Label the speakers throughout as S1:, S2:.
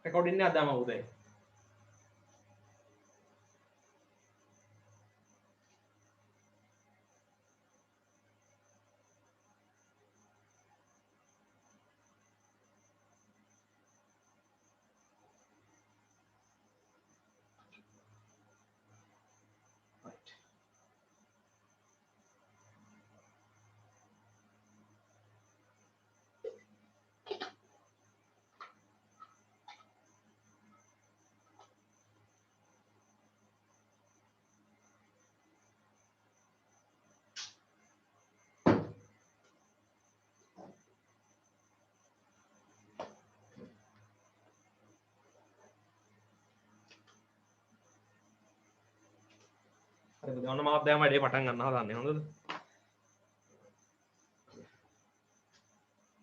S1: recording එකක් දාමු උදේ. හරි පුතේ ඔන්න මාත් දැන් වැඩේ පටන් ගන්නවා දන්නේ හොඳද?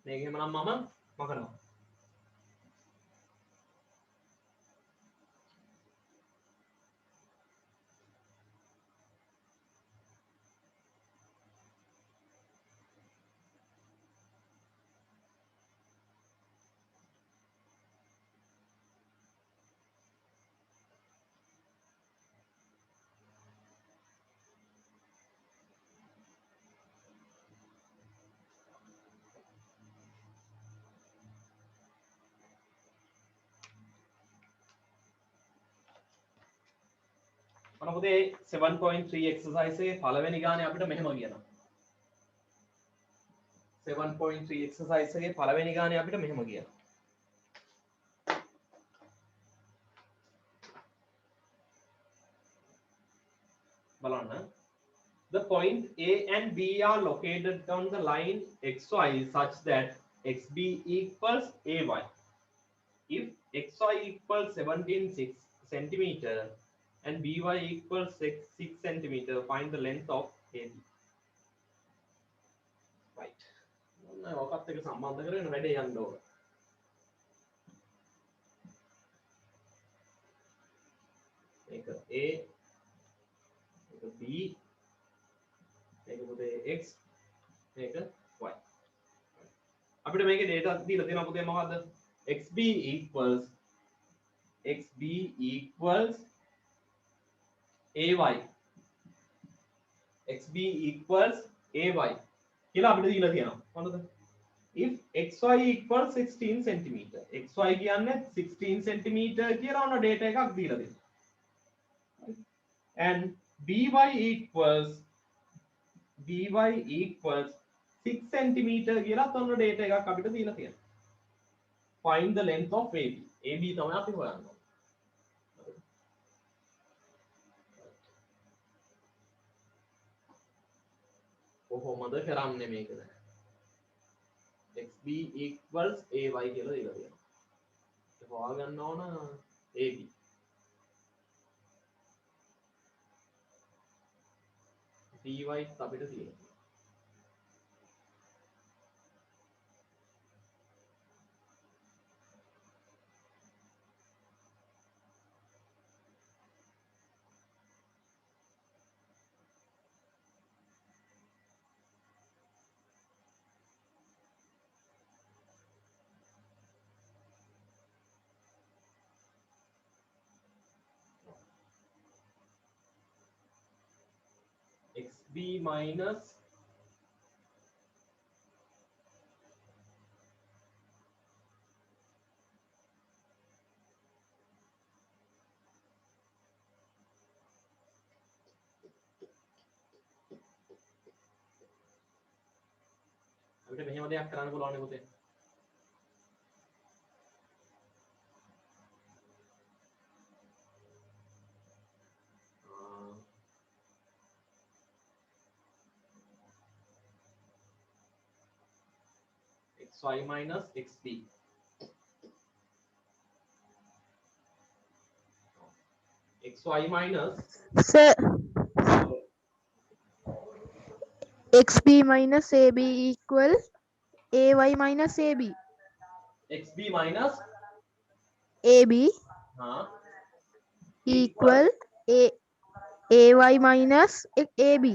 S1: මේක එහෙමනම් මම මකනවා. ඔන්න පුතේ 7.3 exercise එකේ පළවෙනි ගානේ අපිට මෙහෙම කියනවා. 7.3 exercise එකේ පළවෙනි ගානේ අපිට මෙහෙම කියනවා. බලන්න. The point A and B are located on the line XY such that XB equals AY. If XY equals 17 centimeter and BY equals 6 centimeter, find the length of AB. Right. ඔන්න ඔකත් එක්ක සම්බන්ධ කරගෙන වැඩේ යන්න ඕන. මේක A, මේක B, මේක පුතේ X, මේක Y. අපිට මේකේ data දීලා තියෙනවා පුතේ මොකද්ද? XB equals AY. XB equals AY කියලා අපිට දීලා තියෙනවා. හොඳද? If XY equals 16 cm. XY කියන්නේ 16 cm කියලා ඔන්න data එකක් දීලා තියෙනවා. And BY equals 6 cm කියලා ඔන්න data එකක් අපිට දීලා තියෙනවා. Find the length of AB. AB තමයි අපි හොයන්න ඕනේ. කොහොමද කරන්නේ මේක දැන්? XB equals AY කියලා දීලා තියෙනවා. ඒක හොයාගන්න ඕන AB. BY අපිට තියෙනවා. XB minus අපිට මෙහෙම දෙයක් කරන්න පුළුවන් නේ පුතේ. XY minus XB. XY minus
S2: Sir, XB minus AB equal AY minus AB.
S1: XB minus
S2: AB
S1: हाँ
S2: equal AY minus AB.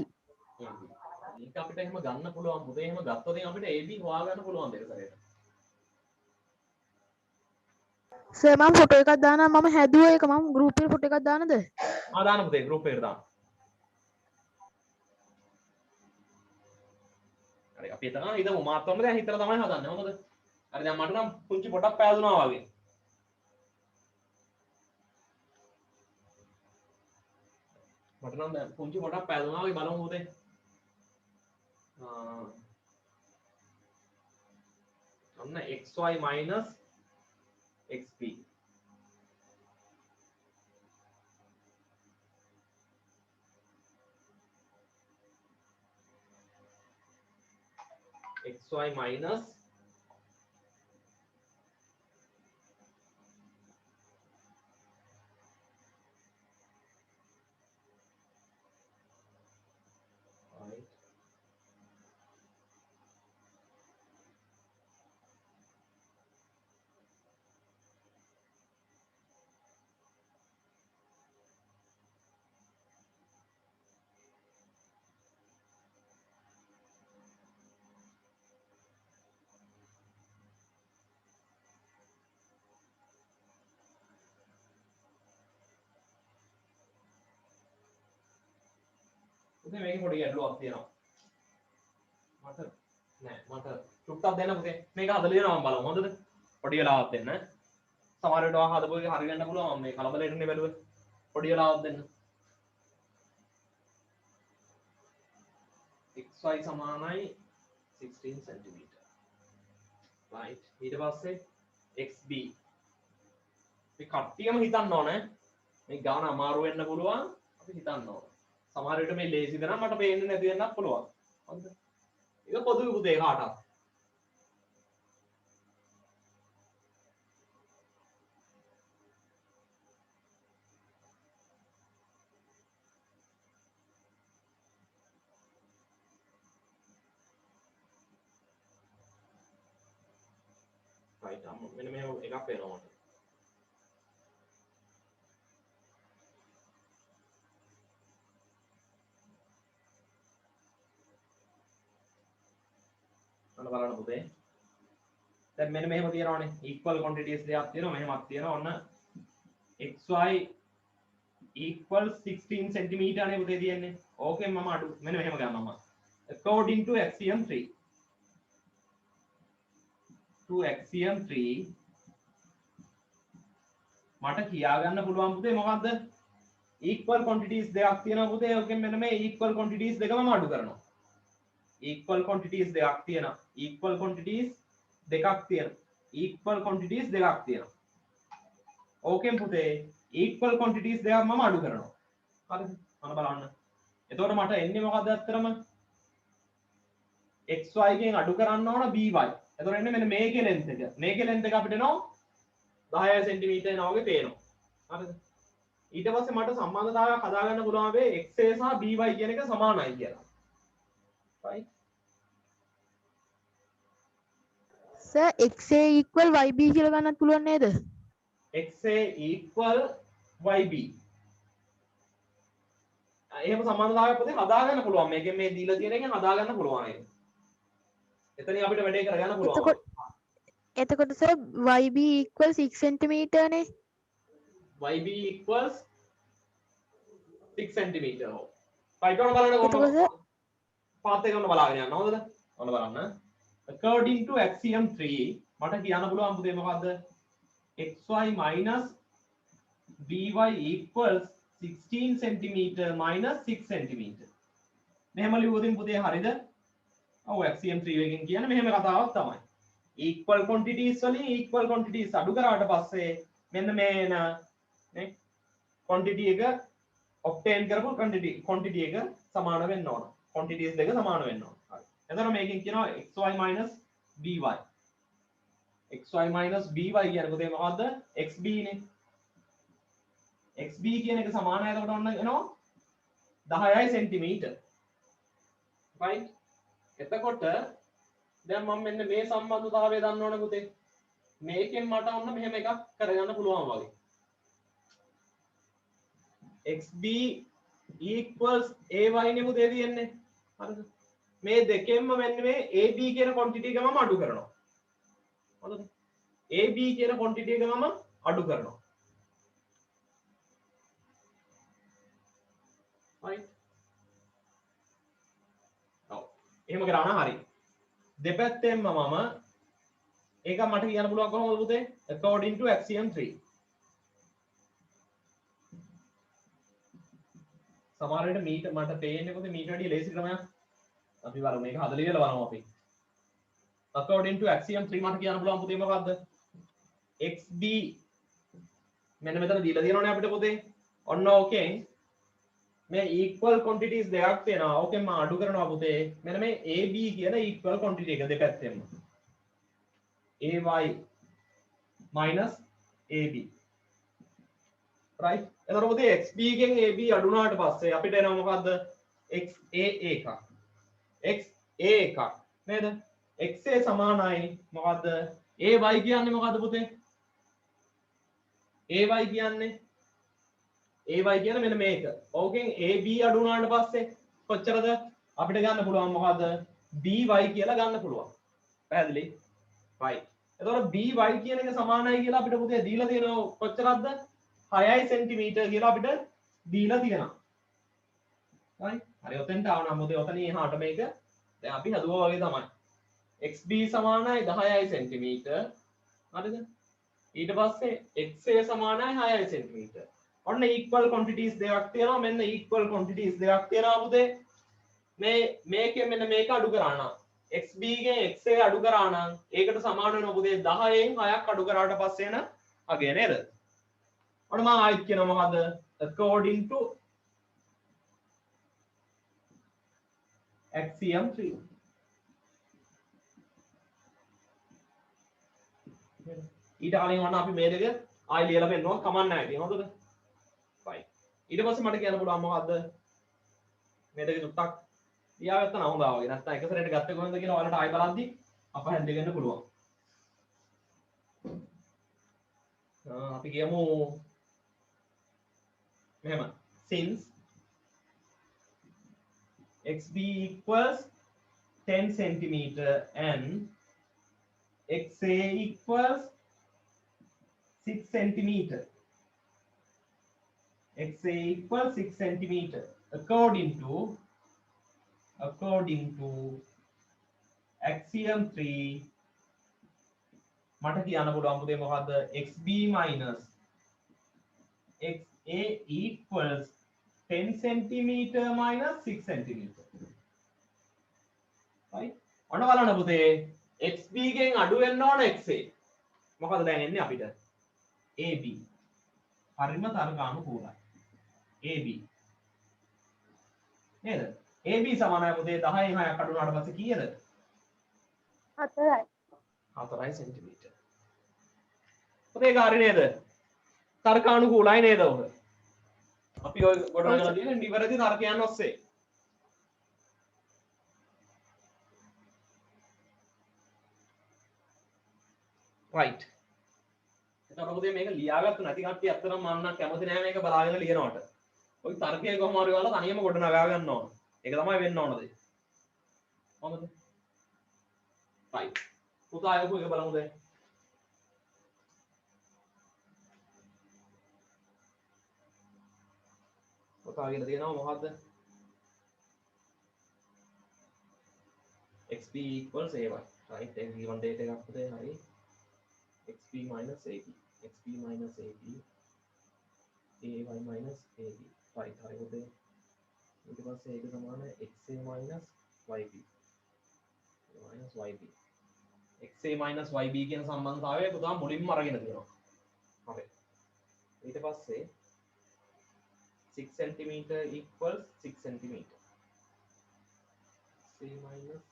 S1: මේක අපිට එහෙම ගන්න පුළුවන් පුතේ. එහෙම ගත්තොත් අපිට AB හොයාගන්න පුළුවන් දෙක සැරේට.
S2: සර් මම ෆොටෝ එකක් දානවා මම හැදුවා ඒක මම ගෲප් එකේ ෆොටෝ එකක් දාන්නද
S1: දාන්න පුතේ group එකට දාන්න. හරි අපි එතන හිතමු මාත්‍රම දැන් හිතලා තමයි හදන්නේ. හොඳද? හරි දැන් මට නම් පුංචි පොඩක් පෑදුනා වගේ. මට නම් දැන් පුංචි පොඩක් පෑදුනා වගේ බලමු පුතේ. ඔන්න xy minus xp xy minus right පුතේ මේකේ පොඩි ගැටලුවක් තියෙනවා. මට නෑ මට චුට්ටක් දෙන්න පුතේ. මේක හදලා දෙනවා මම බලමු. හොඳද? පොඩි වෙලාවක් දෙන්න. සමහර වෙලාවට ඔයා හදපු එක හරි ගන්න පුළුවන්. මම මේ කලබලෙන්නේ බැලුවේ. පොඩි වෙලාවක් දෙන්න. xy සමානයි 16 cm. right. ඊට පස්සේ xb. මේ කට්ටියම හිතන්න ඕනේ. මේ ගාන අමාරු වෙන්න පුළුවන්. අපි හිතන්න ඕනේ. සමහර විට මේ ලේසිද නම් මට පේන්නේ නැති වෙන්නත් පුළුවන්. හරිද? ඒක පොදුයි පුතේ කාටවත්. right මෙන්න මේ එකක් වෙනවා මට. බලන්න පුතේ දැන් මෙන්න මෙහෙම තියෙනවානේ equal quantities දෙකක් තියෙනවා මෙහෙමක් තියෙනවා ඔන්න xy equals 16 cm නේ පුතේ තියෙන්නේ ඕකෙන් මම අඩු මෙන්න මෙහෙම ගන්නවා මම according to axiom 3 මට කියා ගන්න පුළුවන් පුතේ මොකද්ද equal quantities දෙකක් තියෙනවා පුතේ ඕකෙන් මෙන්න මේ equal quantities දෙක මම අඩු කරනවා equal quantities දෙකක් තියෙනවා equal quantities දෙකක් තියෙනවා ඕකෙන් පුතේ equal quantities දෙකක් මම අඩු කරනවා හරිද මම බලන්න එතකොට මට එන්නේ මොකද්ද අත්‍තරම xy ගෙන් අඩු කරන්න ඕන by එතකොට එන්නේ මෙන්න මේකේ length එක අපිට එනවා 10 cm එනවා වගේ පේනවා හරිද ඊට පස්සේ මට සම්බන්ධතාවයක් හදාගන්න පුළුවන් වෙයි xa සහ by කියන එක සමානයි කියලා right
S2: sir xa equal yb කියලා ගන්නත් පුළුවන් නේද
S1: xa equal yb එහෙම සම්බන්ධතාවයක් පොතේ හදාගන්න පුළුවන් මේකෙන් මේ දීලා තියෙන එකෙන් හදාගන්න පුළුවන් ඒක එතනින් අපිට වැඩේ කරගන්න පුළුවන්
S2: එතකොට සර් yb equal 6 cm නේ
S1: yb equals 6 cm හො right ඔන්න බලන්න කොහොමද පාත් එක ඔන්න බලාගෙන යන්න හොඳද ඔන්න බලන්න according to axiom 3 මට කියන්න පුළුවන් පුතේ මොකද්ද xy minus by equals 16 cm minus 6 cm මෙහෙම ලියුවොතින් පුතේ හරිද ඔව් axiom 3 එකකින් කියන්නේ මෙහෙම කතාවක් තමයි equal quantities වලින් equal quantities අඩු කරාට පස්සේ මෙන්න මේ නේ quantity එක obtain කරපු quantity එක සමාන වෙන්න ඕන quantities දෙක සමාන වෙන්න ඕන හරි එතකොට මේකෙන් කියනවා xy minus by xy minus by කියන්නේ පුතේ මොකද්ද xb නේ xb කියන එක සමානයි එතකොට ඔන්න එනවා 10 cm right එතකොට දැන් මම මෙන්න මේ සම්බන්ධතාවය දන්න ඕනේ පුතේ මේකෙන් මට ඔන්න මෙහෙම එකක් කරගන්න පුළුවන් වගේ xb equals ay නේ පුතේ තියෙන්නේ හරිද මේ දෙකෙන්ම මෙන්න මේ ab කියන quantity එක මම අඩු කරනවා හරිද ab කියන quantity එක මම අඩු කරනවා. right ඔව් එහෙම කරා නම් හරි. දෙපැත්තෙන්ම මම ඒක මට කියන්න පුළුවන් කොහොමද පුතේ? according to axiom 3. සමහර විට මීට මට පේන්නේ පුතේ මීට වැඩිය ලේසි ක්‍රමයක්. අපි බලමු මේක හදලා ඉවරලා බලමු අපි. according to axiom 3 මට කියන්න පුළුවන් පුතේ මොකද්ද? xb මෙන්න මෙතන දීලා තියෙනවනේ අපිට පුතේ. ඔන්න ඕකෙන් මේ equal quantities දෙකක් තියෙනවා. ඕකෙන් මම අඩු කරනවා පුතේ. මෙන්න මේ ab කියන equal quantity එක දෙපැත්තෙන්ම. ay minus ab. right? එතකොට පුතේ xb ගෙන් ab අඩු වුණාට පස්සේ අපිට එනවා මොකද්ද? xa එකක්. xa එකක්. නේද? xa සමානයි මොකද්ද? ay කියන්නේ මොකද්ද පුතේ? ay කියන්නේ මෙන්න මේක. ඕකෙන් AB අඩු වුණාට පස්සේ කොච්චරද අපිට ගන්න පුළුවන් මොකද්ද? BY කියලා ගන්න පුළුවන්. පැහැදිලි? right. එතකොට BY කියන එක සමානයි කියලා අපිට පුතේ දීලා තියෙනවා කොච්චරක්ද? 6යි සෙන්ටිමීටර් කියලා අපිට දීලා තියෙනවා. right. හරි ඔතෙන්ට ආවනම් පුතේ ඔතනින් එහාට මේක දැන් අපි හදුවා වගේ තමයි. XB සමානයි 10යි සෙන්ටිමීටර්. හරිද? ඊට පස්සේ XA සමානයි 6යි සෙන්ටිමීටර්. ඔන්න equal quantities දෙකක් තියෙනවා. මෙන්න equal quantities දෙකක් තියෙනවා පුතේ. මේකෙන් මෙන්න මේක අඩු කරා නම් XB ගෙන් XA අඩු කරා නම් ඒකට සමාන වෙනවා පුතේ 10න් 6ක් අඩු කරාට පස්සේ එන අගය නේද? ඔන්න මම ආයෙත් කියනවා මොකද්ද? according to axiom 3. ඊට කලින් වන්න අපි මේ දෙක ආයෙ ලියලා පෙන්නනවා කමක් නැහැ ඉතින් හොඳද? right. ඊට පස්සේ මට කියන්න පුළුවන් මොකද්ද? මේ දෙක චුට්ටක් ලියාගත්තා නම් හොඳා වගේ. නැත්නම් එක සැරේට ගත්තේ කොහොමද කියලා ඔයාලට ආයෙ බලද්දි අප හැන්ද ගන්න පුළුවන්. අපි කියමු මෙහෙම. since xb equals 10 centimeter and xa equals 6 centimeter. xa equals 6 centimeter according to axiom 3 මට කියන්න පුළුවන් පුතේ මොකද්ද? xb minus xa equals 10 centimeter minus 6 centimeter. right? ඔන්න බලන්න පුතේ xb ගෙන් අඩු වෙන්න ඕන xa. මොකද දැන් එන්නේ අපිට ab. හරිම තර්කානුකූලයි. ab නේද? ab සමානයි පුතේ 10න් 6ක් අඩු වුණාට පස්සේ කීයද?
S2: 4යි.
S1: 4 සෙන්ටිමීටර්. පුතේ ඒක හරි නේද? තර්කානුකූලයි නේද ඔක? අපි ඔය ගොඩනගලා තියෙන නිවැරදි තර්කයන් ඔස්සේ. right. එතකොට පුතේ මේක ලියාගත්ත නැති කට්ටිය අත්තරම මම නම් කැමති නෑ මේක බලාගෙන ලියනවට. ඔය තර්කය කොහොම හරි ඔයාලා තනියම ගොඩනගා ගන්න ඕන. ඒක තමයි වෙන්න ඕන දේ. හොඳද? right. පුතා අයකෝ එක බලමු දැන්. පුතා කියලා තියෙනවා මොකද්ද? xp equals ay. right. ඒක given data එකක් පුතේ හරි. xp minus ab. xp minus ab. ay minus ab. right. හරි පුතේ. ඊට පස්සේ ඒක සමාන xa minus yb. minus yb. xa minus yb කියන සම්බන්ධතාවය පුතා මුලින්ම අරගෙන තියෙනවා. හරි. ඊට පස්සේ 6 cm equals 6 cm. xa minus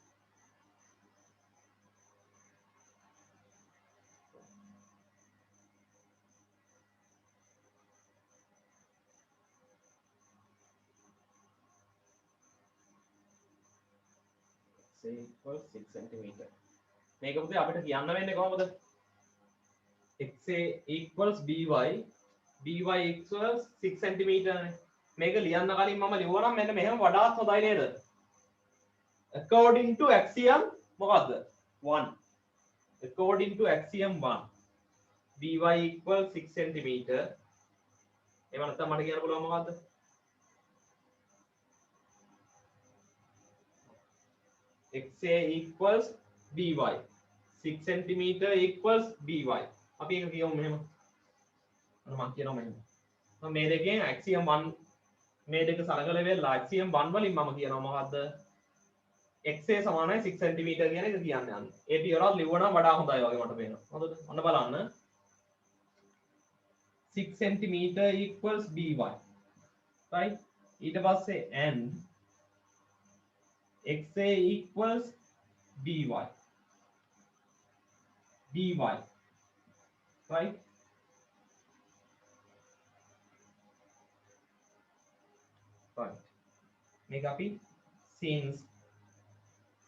S1: equals 6 centimeter. මේක පුතේ අපිට කියන්න වෙන්නේ කොහොමද? xa equals by by equals 6 centimeter නේ. මේක ලියන්න කලින් මම ලියුවා නම් මෙන්න මෙහෙම වඩාත් හොඳයි නේද? according to axiom මොකද්ද? 1. according to axiom 1. by equal 6 cm. එහෙම නැත්නම් මට කියන්න පුළුවන් මොකද්ද? xa equals by 6 cm equals by. අපි ඒක කියමු මෙහෙම. මම කියනවා මෙහෙම. මම මේ දෙකෙන් axiom 1 මේ දෙක සලකලා වෙලා axiom 1 වලින් මම කියනවා මොකද්ද? xa සමානයි 6 cm කියන එක කියන්න යන්නේ. ඒ පියවරත් ලිව්වනම් වඩා හොඳයි වගේ මට පේනවා. හොඳද? ඔන්න බලන්න. 6 cm equals by. Right? ඊට පස්සේ and xa equals by. Right? Right. Make up it since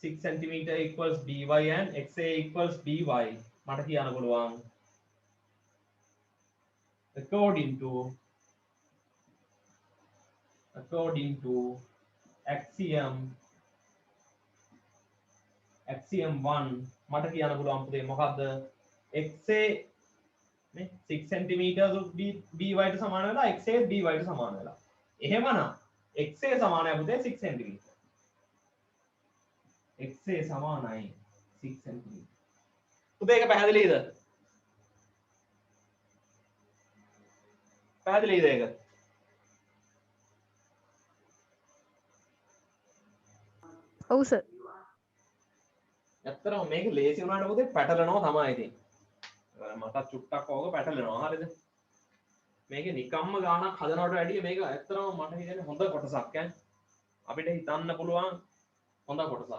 S1: 6 cm equals by and xa equals by. මට කියන්න පුළුවන් according to axiom 1 මට කියන්න පුළුවන් පුතේ මොකද්ද xa නේ 6 cm by ට සමාන වෙලා xa by ට සමාන වෙලා. එහෙමනම් xa සමානයි පුතේ 6 cm. xa සමානයි 6 cm. පුතේ ඒක පැහැදිලිද? පැහැදිලිද ඒක?
S2: ඔව් සර්.
S1: ඇත්තටම මේක ලේසි වුණාට පුතේ පැටලෙනවා තමයි ඉතින්. මටත් චුට්ටක් ඕක පැටලෙනවා හරිද? මේකේ නිකම්ම ගානක් හදනවට වැඩිය මේක ඇත්තටම මට හිතෙන්නේ හොඳ කොටසක් ඈ. අපිට හිතන්න පුළුවන් හොඳ කොටසක්.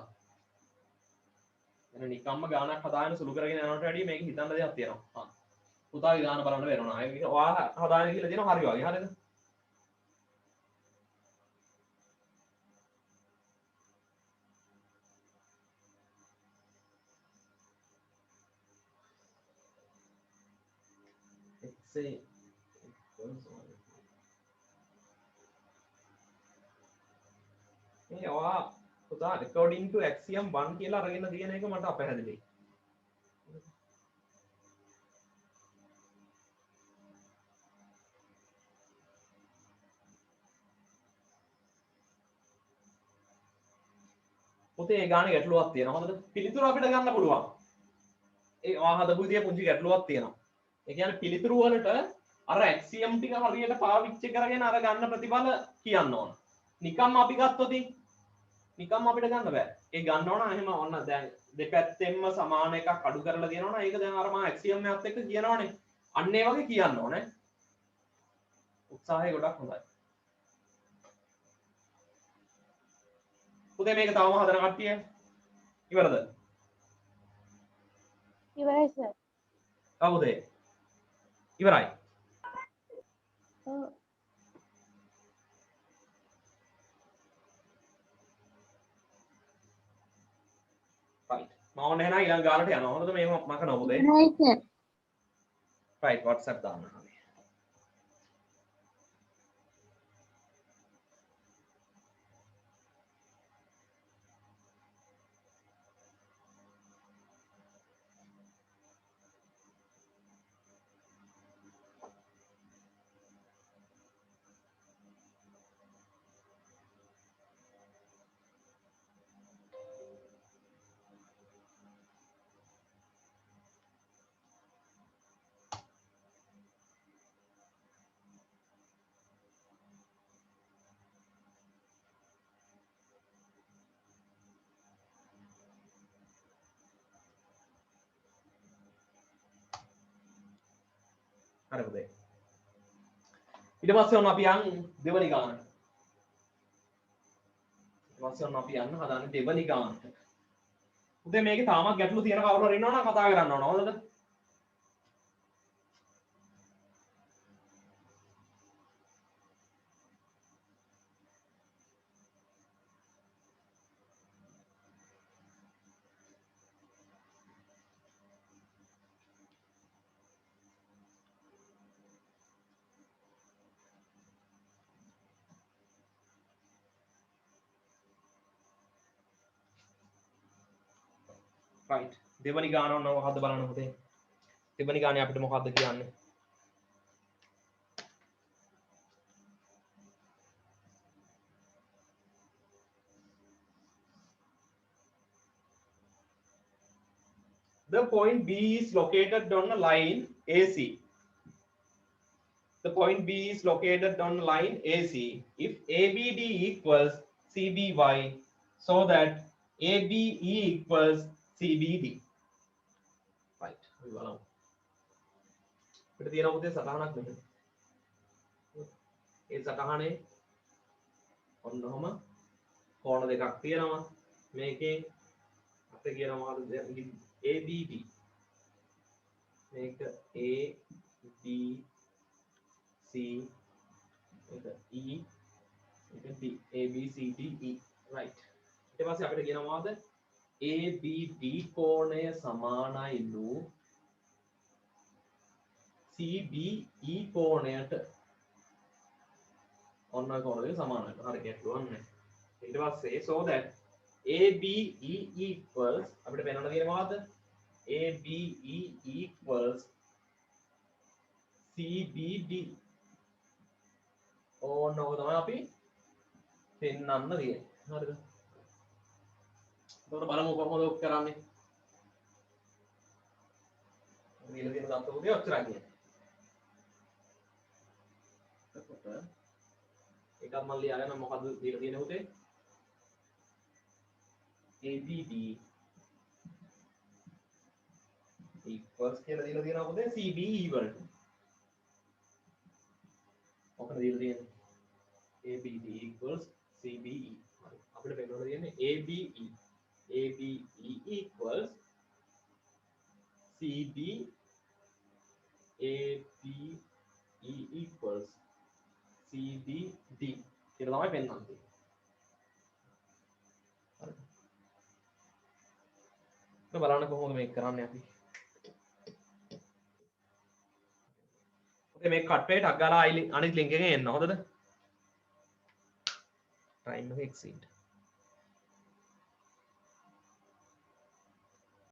S1: එන නිකම්ම ගානක් හදාගෙන සුළු කරගෙන යනවට වැඩිය මේක හිතන්න දෙයක් තියෙනවා. පුතාගේ ගාන බලන්න වෙනවා. ඒක ඔයා හදාගෙන කියලා දෙනවා හරි වගේ හරිද? say මේ ඔයා පුතා according to axiom 1 කියලා අරගෙන තියෙන එක මට අපැහැදිලියි. පුතේ ඒ ගානේ ගැටලුවක් තියෙනවා. හොඳද? පිළිතුර අපිට ගන්න පුළුවන්. ඒ ඔයා හදපු විදිය පුංචි ගැටලුවක් තියෙනවා. ඒ කියන්නේ පිළිතුරු වලට අර axiom ටික හරියට පාවිච්චි කරගෙන අර ගන්න ප්‍රතිඵල කියන්න ඕන. නිකම්ම අපි ගත්තොත් නිකම්ම අපිට ගන්න බෑ. ඒ ගන්න ඕන එහෙම ඔන්න දැන් දෙපැත්තෙන්ම සමාන එකක් අඩු කරලා දිනනවා නම් ඒක දැන් අර මම axiom එකත් එක්ක කියනවනේ. අන්න ඒ වගේ කියන්න ඕනේ. උත්සාහය ගොඩක් හොඳයි. පුතේ මේක තවම හදන කට්ටිය ඉවරද?
S2: ඉවරයි සර්.
S1: කවුද? ඉවරයි.
S2: ඔව්.
S1: right මම ඔන්න එහෙනම් ඊළඟ ගානට යනවා. හොඳද මේක මකනවා පුතේ?
S2: right sir.
S1: right WhatsApp දාන්න. හරි පුතේ. ඊට පස්සේ ඔන්න අපි යන් දෙවනි ගානට. ඊට පස්සේ ඔන්න අපි යන්න හදන්නේ දෙවනි ගානට. පුතේ මේකේ තාමත් ගැටලු තියෙන කවුරු හරි ඉන්නවනම් කතා කරන්න ඕන. හොඳද? right දෙවනි ගාන ඔන්න හද බලන්න පුතේ. තිබෙන ගානේ අපිට මොකද්ද කියන්නේ? The point B is located on a line AC. The point B is located on a line AC. If ABD equals CBY, so that ABE equals CBD. Right. අපි බලමු. අපිට තියෙන පුතේ සටහනක් මෙතන. ඒ සටහනේ ඔන්නෝම කෝණ දෙකක් තියෙනවා. මේකේ අපිට කියනවා මොකද්ද? ABD. මේක A B C මේක E මේක D A B C D E. Right. ඊට පස්සේ අපිට කියනවා මොකද්ද? ABD කෝණය සමානයිලු CBE කෝණයට. ඔන්න ඔය කෝණ දෙක සමානයි. හරි ගැටලුවක් නැහැ. ඊට පස්සේ so that ABE equals අපිට පෙන්වන්න තියෙන මොකද්ද? ABE equals CBD. ඕන ඕක තමයි අපි පෙන්වන්න තියෙන්නේ. හරිද? එතකොට බලමු කොහොමද ඔක් කරන්නේ. දීලා තියෙන දත්තෝකේ ඔච්චරයි කියන්නේ. එතකොට එකක් මම ලියාගෙන මොකද්ද දීලා තියෙන්නේ උතේ? ABD equals කියලා දීලා තියෙනවා පුතේ CBE වලට. ඔකට දීලා තියෙන්නේ ABD equals CBE. හරි. අපිට පෙන්නන්න තියෙන්නේ ABE. ABE equals CBE. ABE equals CBD කියලා තමයි පෙන්නන්න තියෙන්නේ. හරි. බලන්න කොහොමද මේක කරන්නේ අපි. මේ කට්පේට අගලා අනිත් ලින්ක් එකෙන් එන්න හොඳද? time එක exceed